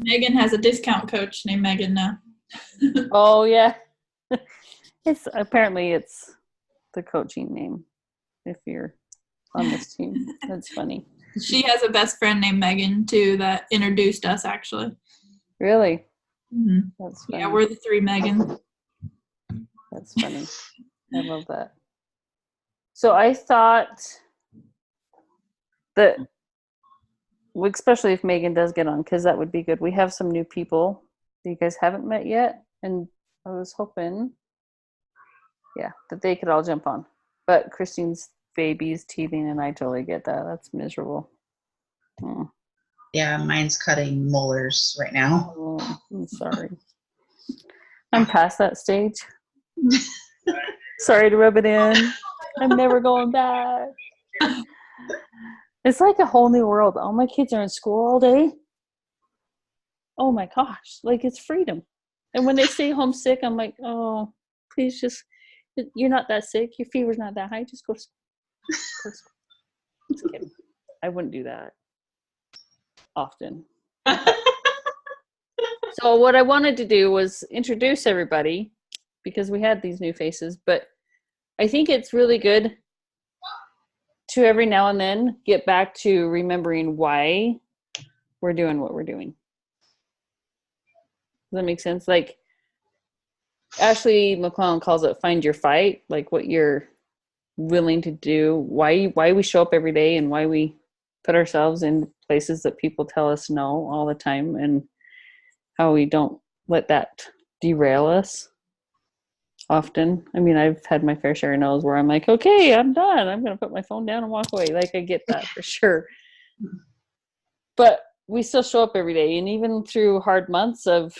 Megan has a discount coach named Megan now. Oh yeah. It's the coaching name if you're on this team. That's funny. She has a best friend named Megan too that introduced us actually. Really? Mm-hmm. That's funny. Yeah, we're the three Megans. That's funny. I love that. So I thought that, especially if Megan does get on, because that would be good. We have some new people that you guys haven't met yet, and I was hoping, that they could all jump on. But Christine's baby's teething, and I totally get that. That's miserable. Oh. Yeah, mine's cutting molars right now. Oh, I'm sorry. I'm past that stage. Sorry to rub it in. I'm never going back. It's like a whole new world. All my kids are in school all day. Oh my gosh, like it's freedom. And when they stay home sick, I'm like, oh, please just, you're not that sick. Your fever's not that high. Just go to school. Just kidding. I wouldn't do that often. So what I wanted to do was introduce everybody because we had these new faces, but I think it's really good to every now and then get back to remembering why we're doing what we're doing. Does that make sense? Like Ashley McClellan calls it find your fight, like what you're willing to do, why we show up every day and why we put ourselves in places that people tell us no all the time, and how we don't let that derail us often. I mean, I've had my fair share of no's where I'm like, okay, I'm done. I'm going to put my phone down and walk away. Like, I get that for sure. But we still show up every day. And even through hard months of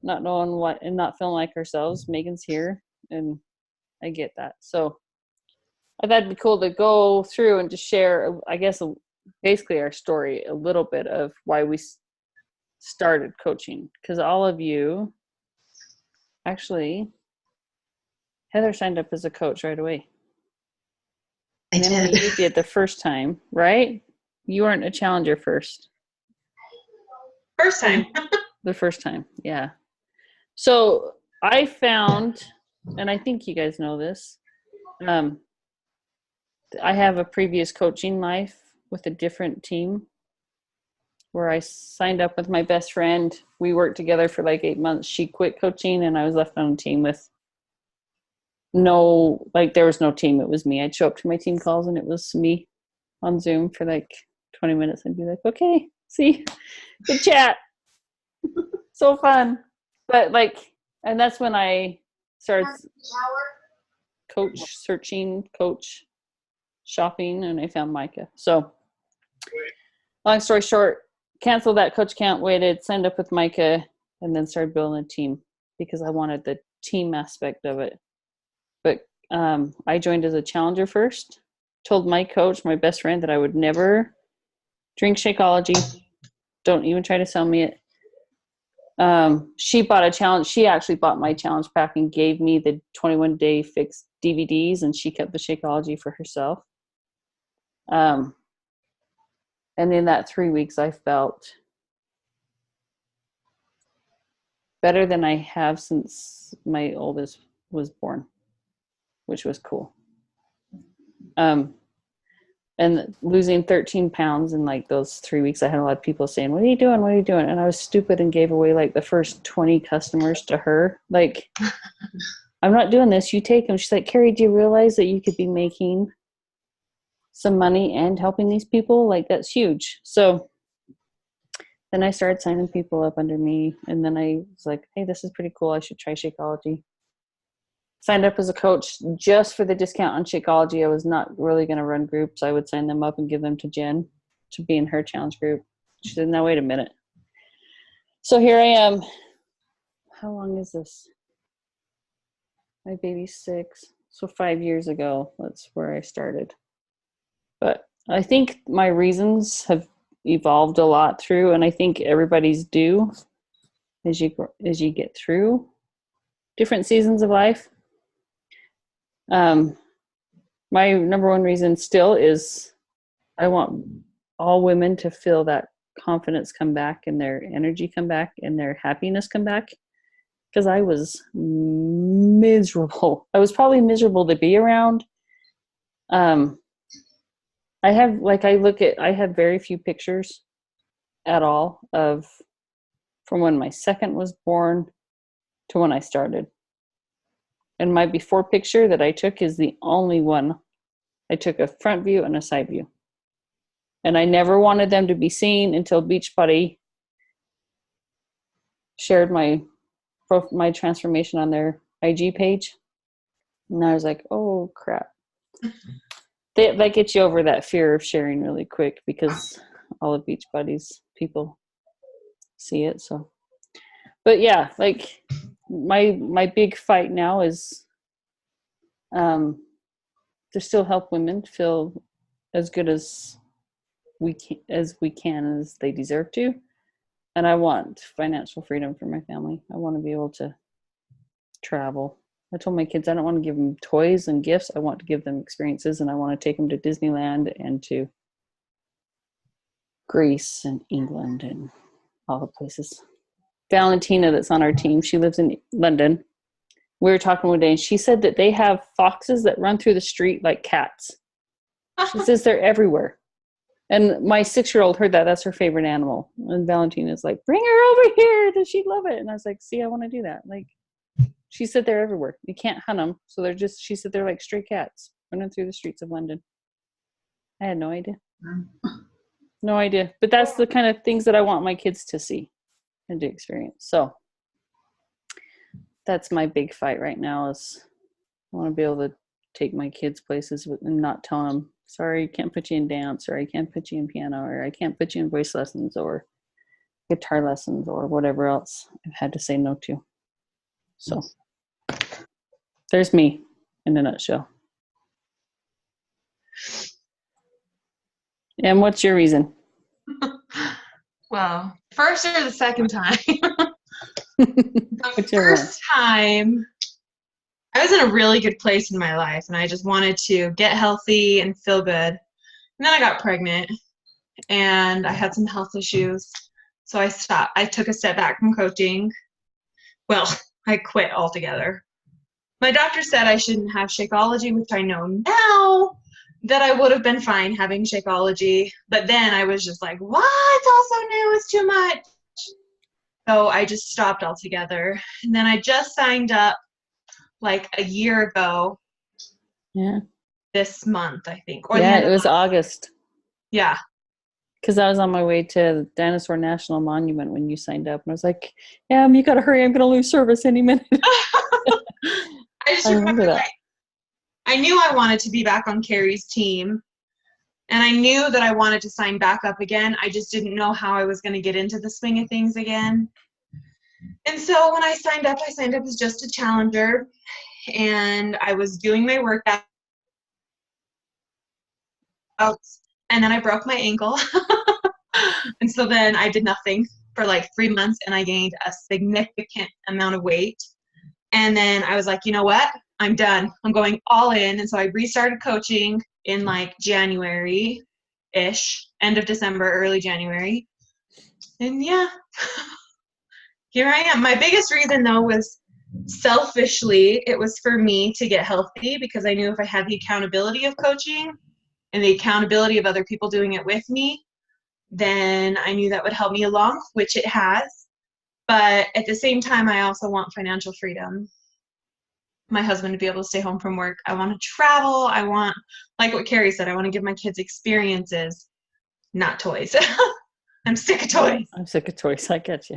not knowing what and not feeling like ourselves, Megan's here. And I get that. So I thought it'd be cool to go through and just share, I guess, basically our story, a little bit of why we started coaching. Because all of you, actually, Heather signed up as a coach right away. I did. You did the first time, right? You weren't a challenger first. First time. The first time, yeah. So I found, and I think you guys know this, I have a previous coaching life with a different team where I signed up with my best friend. We worked together for like 8 months. She quit coaching and I was left on a team with there was no team. It was me. I'd show up to my team calls and it was me on Zoom for like 20 minutes. I'd be like, okay, see, good chat. So fun. But and that's when I started coach shopping, and I found Micah. So long story short, canceled that coach camp, waited, signed up with Micah, and then started building a team because I wanted the team aspect of it. But I joined as a challenger first, told my coach, my best friend, that I would never drink Shakeology. Don't even try to sell me it. She bought a challenge. She actually bought my challenge pack and gave me the 21-day fixed DVDs, and she kept the Shakeology for herself. And in that 3 weeks, I felt better than I have since my oldest was born, which was cool. And losing 13 pounds in like those 3 weeks, I had a lot of people saying, what are you doing? What are you doing? And I was stupid and gave away like the first 20 customers to her. Like, I'm not doing this. You take them. She's like, Carrie, do you realize that you could be making some money and helping these people? Like, that's huge. So then I started signing people up under me. And then I was like, hey, this is pretty cool. I should try Shakeology. Signed up as a coach just for the discount on Shakeology. I was not really going to run groups. I would sign them up and give them to Jen to be in her challenge group. She said, no, wait a minute. So here I am. How long is this? My baby's 6. So 5 years ago, that's where I started. But I think my reasons have evolved a lot through, and I think everybody's do as you get through different seasons of life. My number one reason still is I want all women to feel that confidence come back and their energy come back and their happiness come back. Because I was miserable. I was probably miserable to be around. I have very few pictures at all from when my second was born to when I started. And my before picture that I took is the only one. I took a front view and a side view. And I never wanted them to be seen until Beachbody shared my transformation on their IG page. And I was like, oh crap. That gets you over that fear of sharing really quick because all of Beachbody's people see it. So, but yeah, like my big fight now is to still help women feel as good as we can as they deserve to. And I want financial freedom for my family. I want to be able to travel. I told my kids I don't want to give them toys and gifts. I want to give them experiences, and I want to take them to Disneyland and to Greece and England and all the places. Valentina, that's on our team, she lives in London. We were talking one day, and she said that they have foxes that run through the street like cats. She says they're everywhere. And my 6-year-old heard that. That's her favorite animal. And Valentina's like, bring her over here. Does she love it? And I was like, see, I want to do that. Like, she said they're everywhere. You can't hunt them. So she said they're like stray cats running through the streets of London. I had no idea. No idea. But that's the kind of things that I want my kids to see and to experience. So that's my big fight right now is I want to be able to take my kids places and not tell them, sorry, I can't put you in dance, or I can't put you in piano, or I can't put you in voice lessons or guitar lessons or whatever else I've had to say no to. So there's me in a nutshell. And what's your reason? Well, first or the second time? Whichever one. First time, I was in a really good place in my life, and I just wanted to get healthy and feel good. And then I got pregnant, and I had some health issues, so I stopped. I took a step back from coaching. Well, I quit altogether. My doctor said I shouldn't have Shakeology, which I know now that I would have been fine having Shakeology. But then I was just like, what? It's all so new. It's too much. So I just stopped altogether. And then I just signed up like a year ago. Yeah. This month, I think. Or yeah, it was August. Yeah. Because I was on my way to the Dinosaur National Monument when you signed up. And I was like, you got to hurry. I'm going to lose service any minute. I just remember that. I knew I wanted to be back on Carrie's team. And I knew that I wanted to sign back up again. I just didn't know how I was going to get into the swing of things again. And so when I signed up as just a challenger. And I was doing my workouts. And then I broke my ankle. And so then I did nothing for like 3 months, and I gained a significant amount of weight. And then I was like, you know what? I'm done. I'm going all in. And so I restarted coaching in like January-ish, end of December, early January. And yeah, here I am. My biggest reason though was selfishly, it was for me to get healthy, because I knew if I had the accountability of coaching and the accountability of other people doing it with me, then I knew that would help me along, which it has. But at the same time, I also want financial freedom. My husband to be able to stay home from work. I want to travel. I want, like what Carrie said, I want to give my kids experiences, not toys. I'm sick of toys. I'm sick of toys. I get you.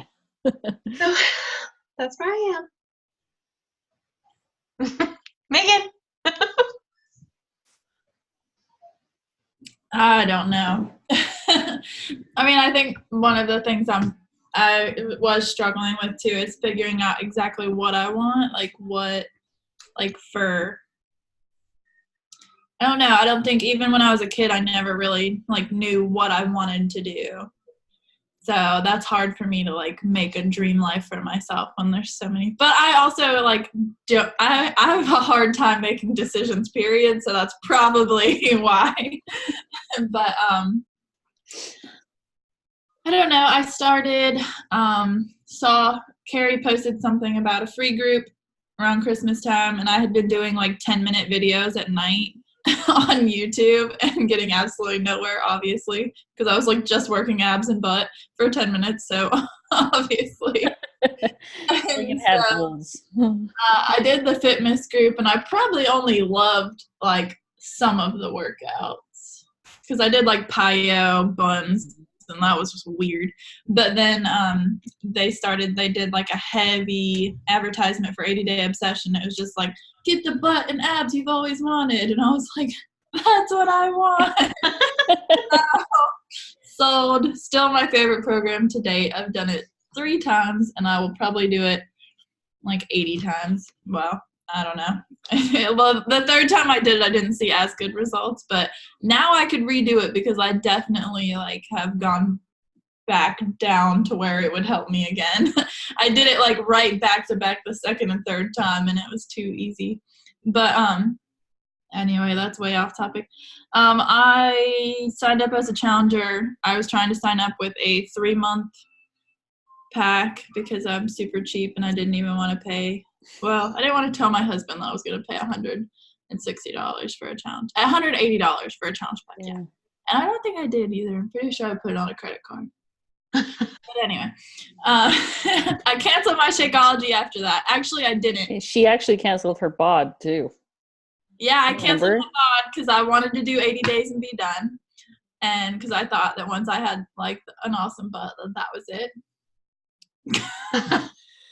So that's where I am. Megan. I don't know. I mean, I think one of the things I was struggling with too is figuring out exactly what I want, I don't know. I don't think even when I was a kid, I never really knew what I wanted to do. So that's hard for me to make a dream life for myself when there's so many. But I also I have a hard time making decisions, period. So that's probably why. But I don't know. I started, saw Carrie posted something about a free group around Christmas time, and I had been doing like 10-minute videos at night on YouTube and getting absolutely nowhere, obviously, because I was like just working abs and butt for 10 minutes. So obviously. We can have goals. I did the fitness group, and I probably only loved like some of the workouts because I did like plyo buns, and that was just weird. But then they did like a heavy advertisement for 80-Day Obsession. It was just like, get the butt and abs you've always wanted. And I was like, that's what I want. Sold. Still my favorite program to date. I've done it 3 times, and I will probably do it like 80 times. Well, I don't know. Well, the 3rd time I did it, I didn't see as good results, but now I could redo it because I definitely like have gone back down to where it would help me again. I did it like right back to back the 2nd and 3rd time, and it was too easy. But anyway, that's way off topic. I signed up as a challenger. I was trying to sign up with a 3-month pack because I'm super cheap and I didn't even want to pay. Well, I didn't want to tell my husband that I was going to pay $160 for a challenge. $180 for a challenge pack, yeah. And I don't think I did either. I'm pretty sure I put it on a credit card. But anyway, I canceled my Shakeology after that. Actually, I didn't. She actually canceled her bod too. Yeah, I canceled my bod because I wanted to do 80 days and be done. And because I thought that once I had like an awesome butt, that was it.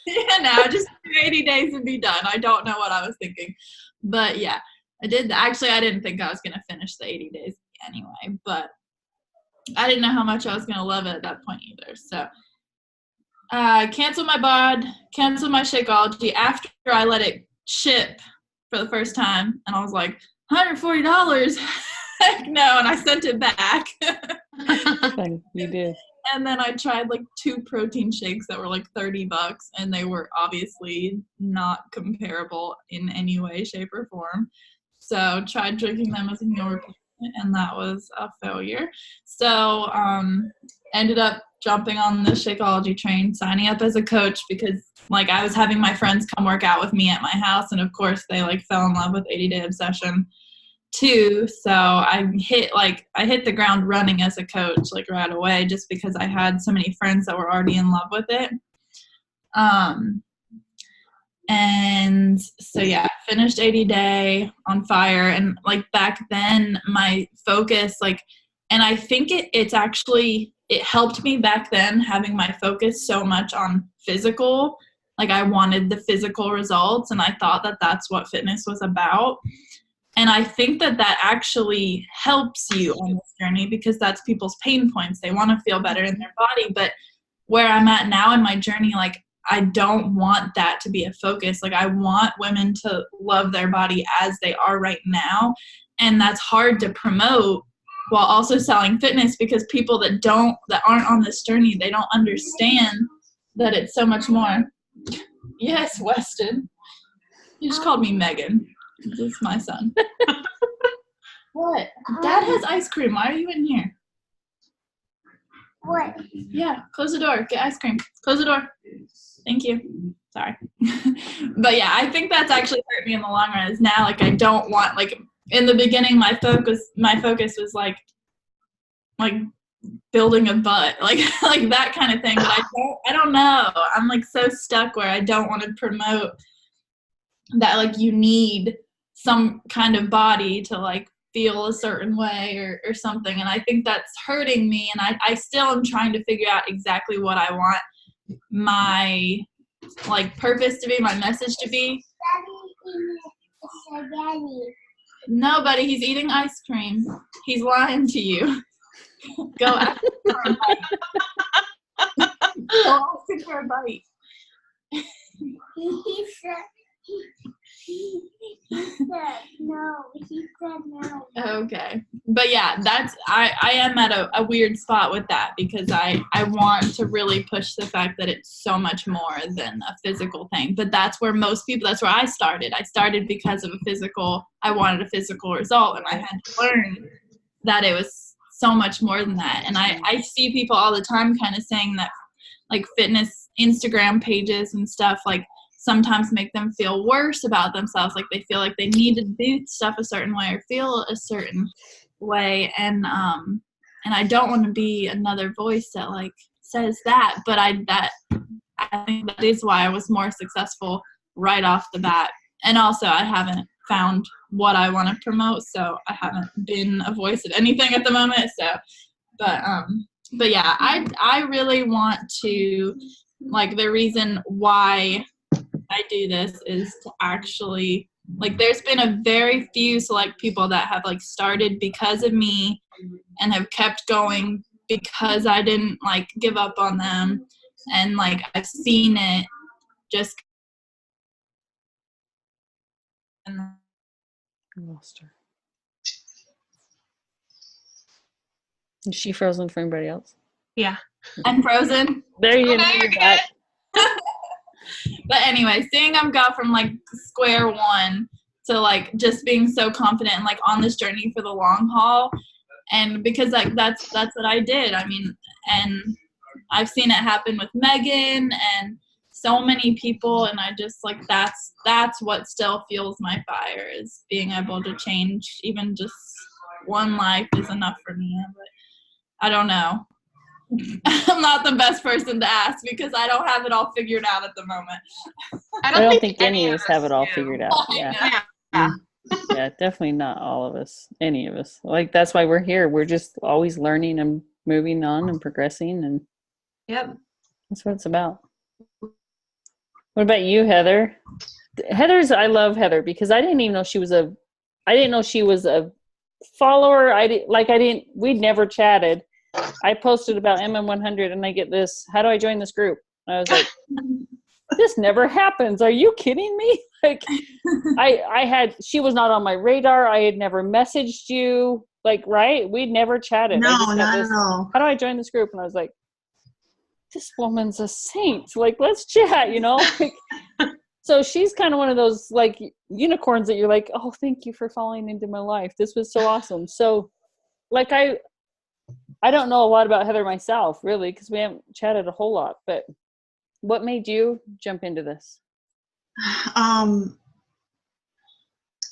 Yeah, now just do 80 days and be done. I don't know what I was thinking. But yeah, I did. Actually, I didn't think I was going to finish the 80 days anyway. But I didn't know how much I was going to love it at that point either. So canceled my bod, canceled my Shakeology after I let it ship for the first time. And I was like, $140? Heck no. And I sent it back. You did. And then I tried like 2 protein shakes that were like $30, and they were obviously not comparable in any way, shape, or form. So tried drinking them as a meal replacement, and that was a failure. So ended up jumping on the Shakeology train, signing up as a coach because like I was having my friends come work out with me at my house, and of course they like fell in love with 80-Day Obsession too. So I hit the ground running as a coach like right away just because I had so many friends that were already in love with it. And so yeah, finished 80-Day on fire. And like back then my focus and I think it's actually, it helped me back then having my focus so much on physical. Like I wanted the physical results, and I thought that that's what fitness was about. And I think that actually helps you on this journey because that's people's pain points. They want to feel better in their body. But where I'm at now in my journey, like I don't want that to be a focus. Like I want women to love their body as they are right now. And that's hard to promote while also selling fitness because people that aren't on this journey, they don't understand that it's so much more. Yes, Weston. You just called me Megan. This is my son. What? Dad has ice cream. Why are you in here? What? Yeah, close the door. Get ice cream. Close the door. Thank you. Sorry. But yeah, I think that's actually hurt me in the long run is now like I don't want like in the beginning my focus was like building a butt, like that kind of thing. But I don't know. I'm like so stuck where I don't want to promote that like you need some kind of body to like feel a certain way or something. And I think that's hurting me. And I still am trying to figure out exactly what I want my like purpose to be, my message to be. No, buddy, he's eating ice cream. He's lying to you. Go ask him for a bite. Go ask him for a bite. He said no. He said no. Okay. But yeah, I am at a weird spot with that because I want to really push the fact that it's so much more than a physical thing. But that's where that's where I started. I started because of I wanted a physical result, and I had to learn that it was so much more than that. And I see people all the time kind of saying that like fitness Instagram pages and stuff like sometimes make them feel worse about themselves. Like they feel like they need to do stuff a certain way or feel a certain way. And I don't want to be another voice that like says that, but I think that is why I was more successful right off the bat. And also I haven't found what I want to promote, so I haven't been a voice of anything at the moment. So, but yeah, I really want to, like, the reason why I do this is to actually, like, there's been a very few select people that have like started because of me and have kept going because I didn't like give up on them. And like I've seen it just I lost her. Is she frozen for anybody else? Yeah. I'm frozen. There you Oh, go. now you're You're back. But anyway, seeing them go from like square one to like just being so confident and like on this journey for the long haul, and because like that's what I did. I mean, and I've seen it happen with Megan and so many people, and I just like that's what still fuels my fire, is being able to change even just one life is enough for me. But I don't know. I'm not the best person to ask because I don't have it all figured out at the moment. I don't think any of us have it all do. figured out. Yeah. Yeah. Yeah, definitely not all of us. Any of us. Like that's why we're here. We're just always learning and moving on and progressing, and Yep. that's what it's about. What about you, Heather? I love Heather because I didn't know she was a follower. We'd never chatted. I posted about MM100 and I get this, how do I join this group? And I was like, this never happens. Are you kidding me? Like she was not on my radar. I had never messaged you. Like, right? We'd never chatted. No, I just got not this, at all. how do I join this group? And I was like, this woman's a saint. Like, let's chat, you know? Like, so she's kind of one of those like unicorns that you're like, oh, thank you for falling into my life. This was so awesome. So like I don't know a lot about Heather myself, really, because we haven't chatted a whole lot. But what made you jump into this?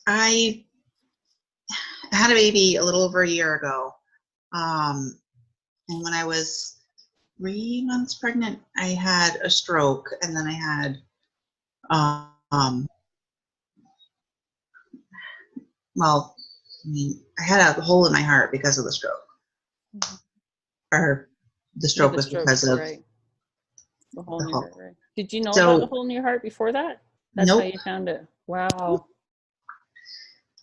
I had a baby a little over a year ago. And when I was 3 months pregnant, I had a stroke, and then I had, well, I mean, I had a hole in my heart because of the stroke. Or the stroke was because of right. The hole in the your hole. heart, right. Did you know So- about the hole in your heart before that? That's how Nope. you found it. Wow.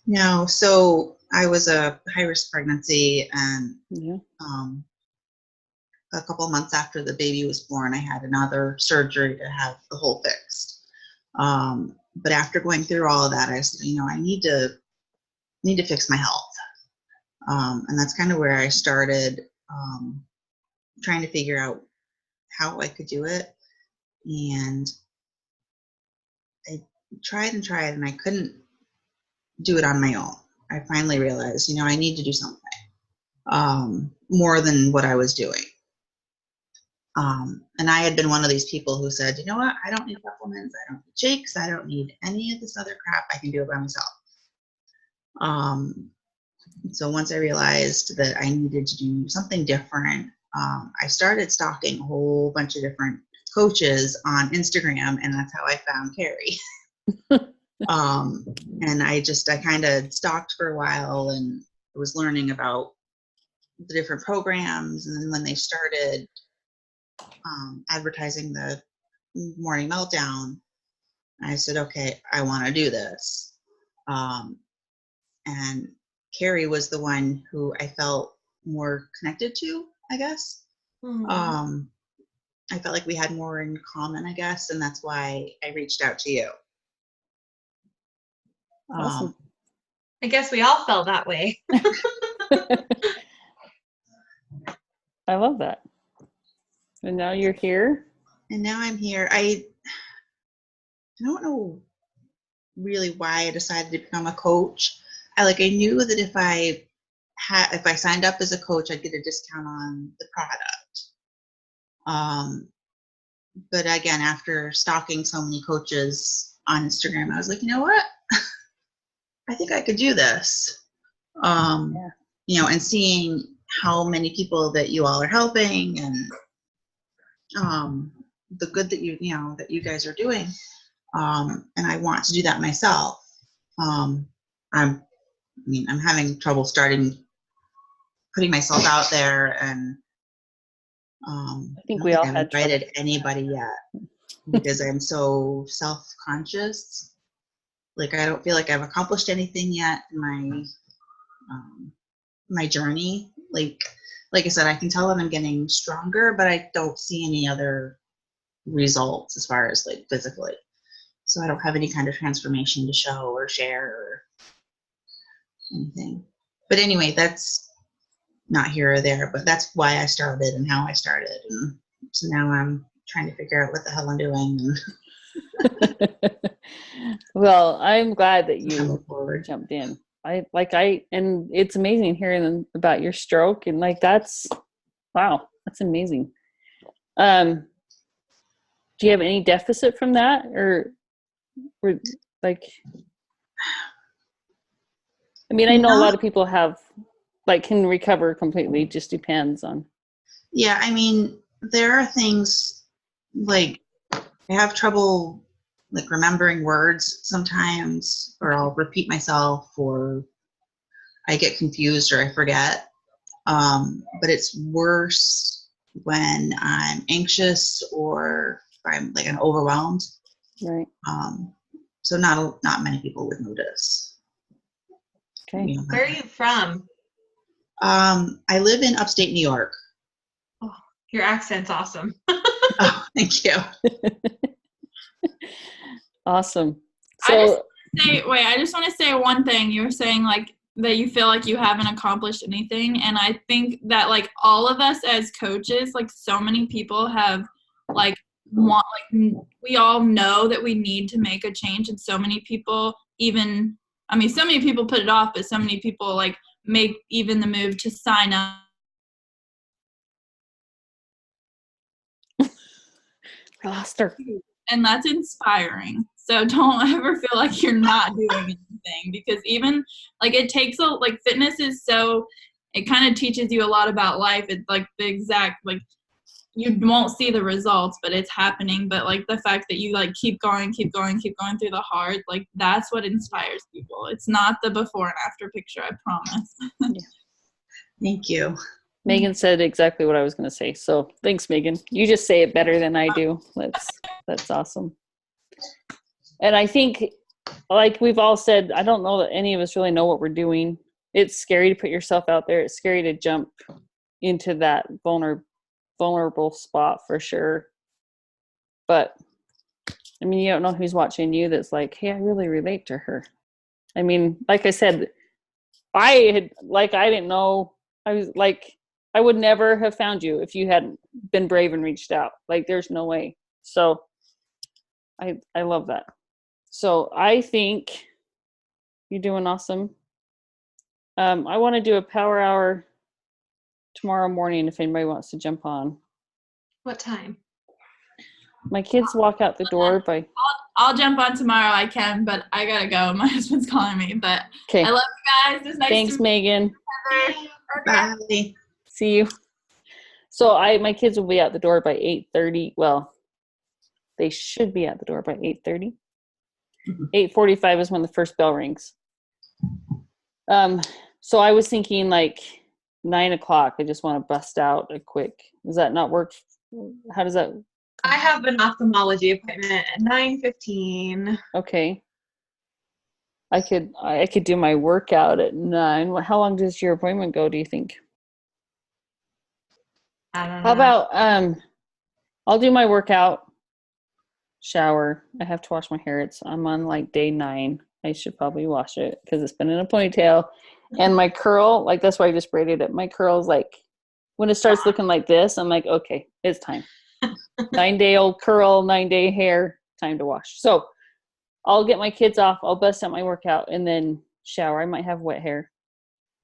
No, so I was a high-risk pregnancy, and Yeah. a couple of months after the baby was born, I had another surgery to have the hole fixed. But after going through all of that, I said, I need to fix my health. And that's kind of where I started trying to figure out how I could do it. And I tried and tried, and I couldn't do it on my own. I finally realized, I need to do something more than what I was doing. And I had been one of these people who said, you know what, I don't need supplements, I don't need shakes, I don't need any of this other crap, I can do it by myself. So once I realized that I needed to do something different, I started stalking a whole bunch of different coaches on Instagram, and that's how I found Carrie. And I kind of stalked for a while and was learning about the different programs. And then when they started advertising the Morning Meltdown, I said, okay, I want to do this. And Carrie was the one who I felt more connected to, I guess. Mm-hmm. I felt like we had more in common, I guess, and that's why I reached out to you. Awesome. I guess we all felt that way. I love that. And now you're here. And now I'm here. I don't know really why I decided to become a coach. I knew that if I if I signed up as a coach, I'd get a discount on the product. But again, after stalking so many coaches on Instagram, I was like, you know what? I think I could do this. You know, and seeing how many people that you all are helping and the good that you know that you guys are doing, and I want to do that myself. I'm having trouble putting myself out there, and I I think don't we all I've had trouble. invited anybody yet because I'm so self-conscious. Like I don't feel like I've accomplished anything yet in my journey. Like I said, I can tell that I'm getting stronger, but I don't see any other results as far as like physically. So I don't have any kind of transformation to show or share or anything. But anyway, that's not here or there, but that's why I started and how I started. And so now I'm trying to figure out what the hell I'm doing Well, I'm glad that and you move forward. jumped in. And it's amazing hearing about your stroke, and like that's amazing. Do you have any deficit from that, or like? I mean, I know a lot of people have, like, can recover completely. Just depends on. Yeah, I mean, there are things like I have trouble like remembering words sometimes, or I'll repeat myself, or I get confused or I forget. But it's worse when I'm anxious or if I'm overwhelmed. Right. So not many people would notice. Okay. You know, Where are you from? I live in upstate New York. Oh, your accent's awesome. Oh, thank you. Awesome. I So just want to say one thing. You were saying like that you feel like you haven't accomplished anything, and I think that like all of us as coaches, like so many people have like we all know that we need to make a change, and so many people so many people put it off, but so many people like make even the move to sign up. I lost her. And that's inspiring. So don't ever feel like you're not doing anything, because even like it takes fitness is so, it kind of teaches you a lot about life. It's like the exact, like you won't see the results, but it's happening. But like the fact that you like keep going through the hard, like that's what inspires people. It's not the before and after picture, I promise. Thank you. Megan said exactly what I was going to say. So thanks, Megan. You just say it better than I do. That's awesome. And I think, like we've all said, I don't know that any of us really know what we're doing. It's scary to put yourself out there. It's scary to jump into that vulnerable spot for sure. But I mean, you don't know who's watching you that's like, hey, I really relate to her. I mean, like I said, I didn't know. I was like, I would never have found you if you hadn't been brave and reached out. Like, there's no way. So I love that. So I think you're doing awesome. I want to do a power hour tomorrow morning if anybody wants to jump on. What time? My kids walk out the door by. I'll jump on tomorrow. I can, but I gotta go. My husband's calling me. But Okay. I love you guys. It's nice Thanks, to meet Megan. you. Bye. See you. So my kids will be out the door by 8:30. Well, they should be at the door by 8:30. 8:45 is when the first bell rings. So I was thinking like 9 o'clock. I just want to bust out a quick. Does that not work? How does that? I have an ophthalmology appointment at 9:15. Okay. I could do my workout at 9. How long does your appointment go, do you think? I don't know. How about I'll do my workout, shower. I have to wash my hair. I'm on like day 9. I should probably wash it because it's been in a ponytail. And my curl, like that's why I just braided it. My curl's like when it starts looking like this, I'm like, okay, it's time. 9-day-old curl, 9-day hair, time to wash. So I'll get my kids off. I'll bust out my workout and then shower. I might have wet hair.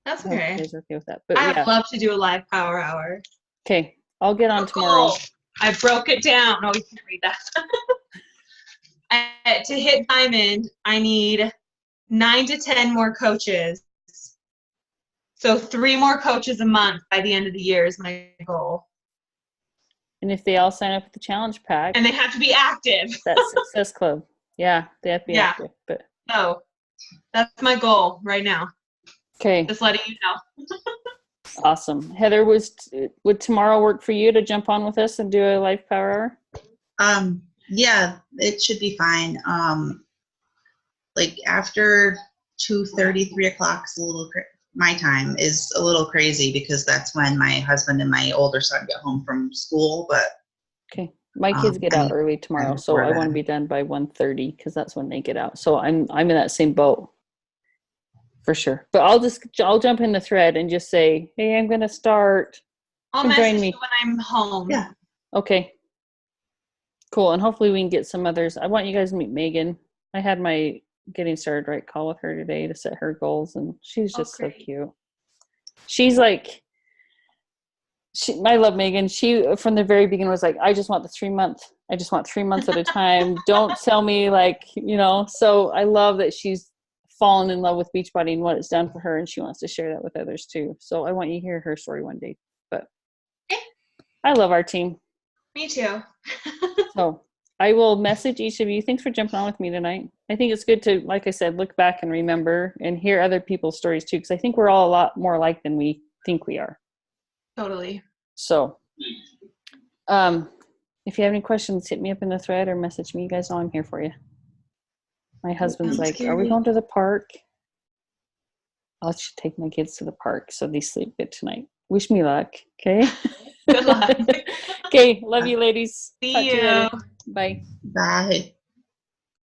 That's I hope okay. you guys are okay with that. But I yeah, would love to do a live power hour. okay. I'll get on tomorrow. Goal. I broke it down. Oh, you can read that. To hit diamond, I need 9 to 10 more coaches. So 3 more coaches a month by the end of the year is my goal. And if they all sign up with the challenge pack, And they have to be active. that's Success Club. Yeah, they have to be Yeah. active. But So that's my goal right now. okay, Just letting you know. awesome. Heather, would tomorrow work for you to jump on with us and do a live power hour? Yeah, it should be fine. Like after 2:30, 3 o'clock is a little my time is a little crazy because that's when my husband and my older son get home from school. But Okay, my kids get out early tomorrow, so before I want to then. be done by 1:30 because that's when they get out. So I'm in that same boat for sure. But I'll jump in the thread and just say, hey, I'm gonna start. I'll Come join message me. you when I'm home. Yeah. Okay. Cool, and hopefully we can get some others. I want you guys to meet Megan. I had my getting started right call with her today to set her goals, and she's just so great. cute. She's like, I love Megan. She from the very beginning was like, I just want the 3 month. I just want 3 months at a time. Don't tell me like, So I love that she's fallen in love with Beachbody and what it's done for her, and she wants to share that with others too. So I want you to hear her story one day. But I love our team. Me too. So I will message each of you. Thanks for jumping on with me tonight. I think it's good to, like I said, look back and remember and hear other people's stories too, because I think we're all a lot more alike than we think we are. Totally. So if you have any questions, hit me up in the thread or message me. You guys know I'm here for you. My husband's like, are we going to the park? I should take my kids to the park so they sleep good tonight. Wish me luck. Okay. Good luck. Okay. Love you, ladies. See Talk to you. later. Bye. Bye.